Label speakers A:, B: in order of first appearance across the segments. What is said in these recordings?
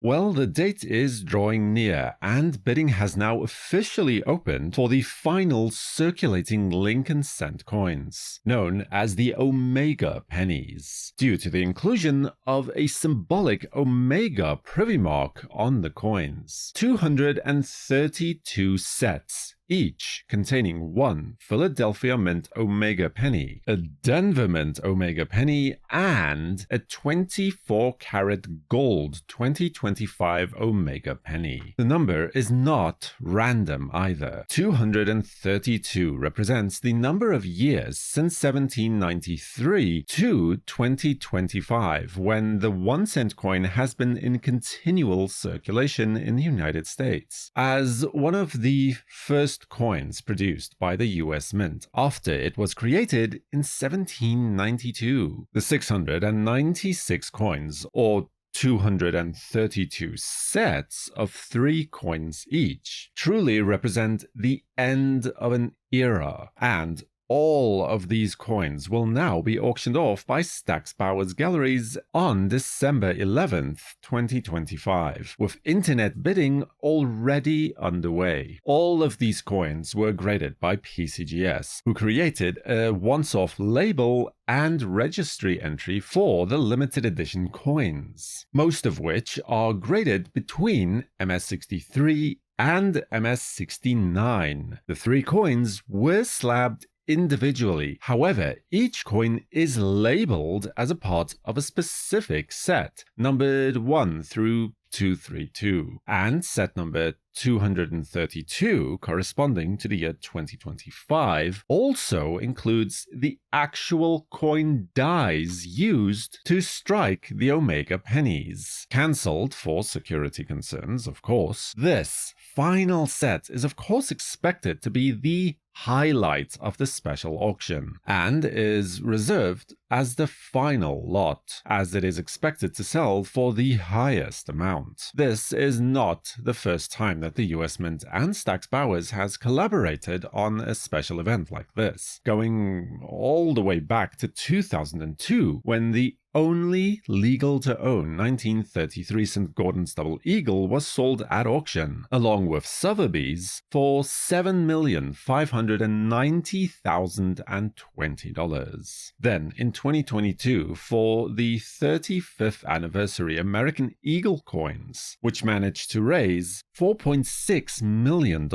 A: Well, the date is drawing near, and bidding has now officially opened for the final circulating Lincoln cent coins, known as the Omega Pennies, due to the inclusion of a symbolic Omega privy mark on the coins. 232 sets, each containing one Philadelphia Mint Omega penny, a Denver Mint Omega penny, and a 24-karat gold 2025 Omega penny. The number is not random either. 232 represents the number of years since 1793 to 2025, when the 1 cent coin has been in continual circulation in the United States. As one of the first coins produced by the US Mint after it was created in 1792. The 696 coins, or 232 sets of 3 coins each, truly represent the end of an era, and all of these coins will now be auctioned off by Stack's Bowers Galleries on December 11th, 2025, with internet bidding already underway. All of these coins were graded by PCGS, who created a once-off label and registry entry for the limited edition coins, most of which are graded between MS63 and MS69. The 3 coins were slabbed individually. However, each coin is labeled as a part of a specific set, numbered 1 through 232, and set number 232, corresponding to the year 2025, also includes the actual coin dies used to strike the Omega pennies. Cancelled for security concerns, of course. This final set is of course expected to be the highlight of the special auction, and is reserved as the final lot, as it is expected to sell for the highest amount. This is not the first time that the US Mint and Stack's Bowers has collaborated on a special event like this, going all the way back to 2002, when the only legal-to-own 1933 St. Gordon's Double Eagle was sold at auction, along with Sotheby's, for $7,590,020. Then, in 2022, for the 35th anniversary American Eagle coins, which managed to raise $4.6 million,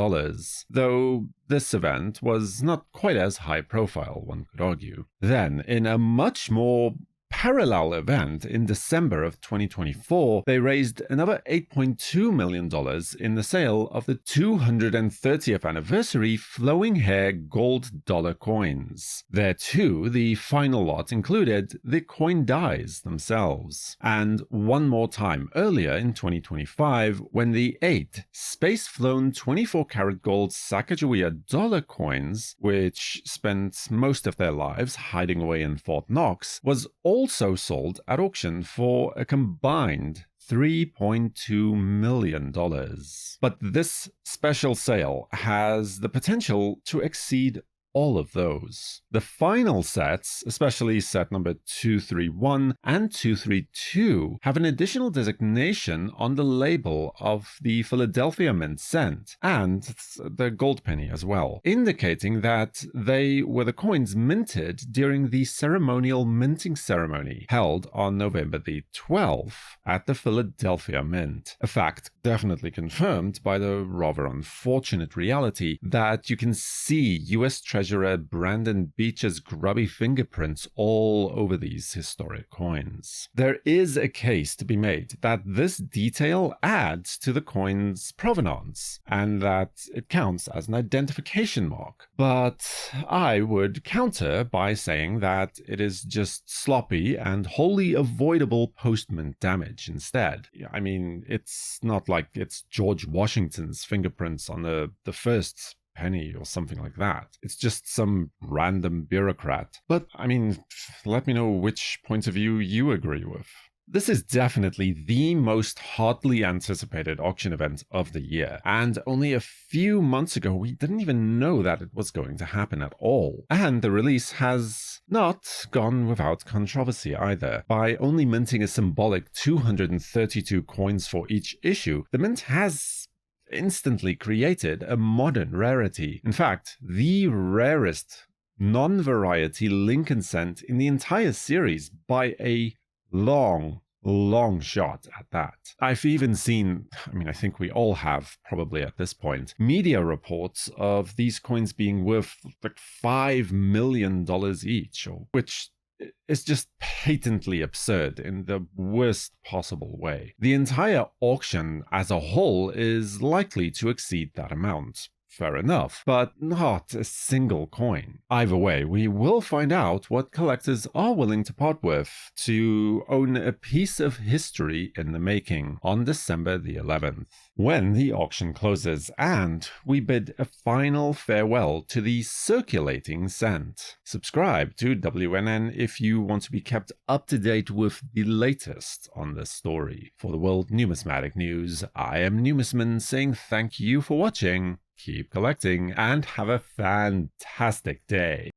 A: though this event was not quite as high profile, one could argue. Then, in a much more parallel event in December of 2024, they raised another $8.2 million in the sale of the 230th anniversary flowing hair gold dollar coins. There too, the final lot included the coin dies themselves. And one more time earlier in 2025, when the 8 space-flown 24-karat gold Sacagawea dollar coins, which spent most of their lives hiding away in Fort Knox, was also sold at auction for a combined $3.2 million. But this special sale has the potential to exceed all of those. The final sets, especially set number 231 and 232, have an additional designation on the label of the Philadelphia Mint cent and the gold penny as well, indicating that they were the coins minted during the ceremonial minting ceremony held on November the 12th at the Philadelphia Mint. A fact definitely confirmed by the rather unfortunate reality that you can see US Treasurer Brandon Beach's grubby fingerprints all over these historic coins. There is a case to be made that this detail adds to the coin's provenance, and that it counts as an identification mark. But I would counter by saying that it is just sloppy and wholly avoidable postmint damage instead. I mean, it's not like it's George Washington's fingerprints on the first penny or something like that. It's just some random bureaucrat. But, I mean, let me know which point of view you agree with. This is definitely the most hotly anticipated auction event of the year, and only a few months ago we didn't even know that it was going to happen at all. And the release has not gone without controversy either. By only minting a symbolic 232 coins for each issue, the mint has instantly created a modern rarity. In fact, the rarest non-variety Lincoln cent in the entire series by a long shot at that. I've even seen, I think we all have probably at this point, media reports of these coins being worth like $5 million each, which is just patently absurd in the worst possible way. The entire auction as a whole is likely to exceed that amount. Fair enough, but not a single coin. Either way, we will find out what collectors are willing to part with to own a piece of history in the making on December the 11th, when the auction closes and we bid a final farewell to the circulating cent. Subscribe to WNN if you want to be kept up to date with the latest on this story. For the World Numismatic News, I am Numisman saying thank you for watching. Keep collecting and have a fantastic day.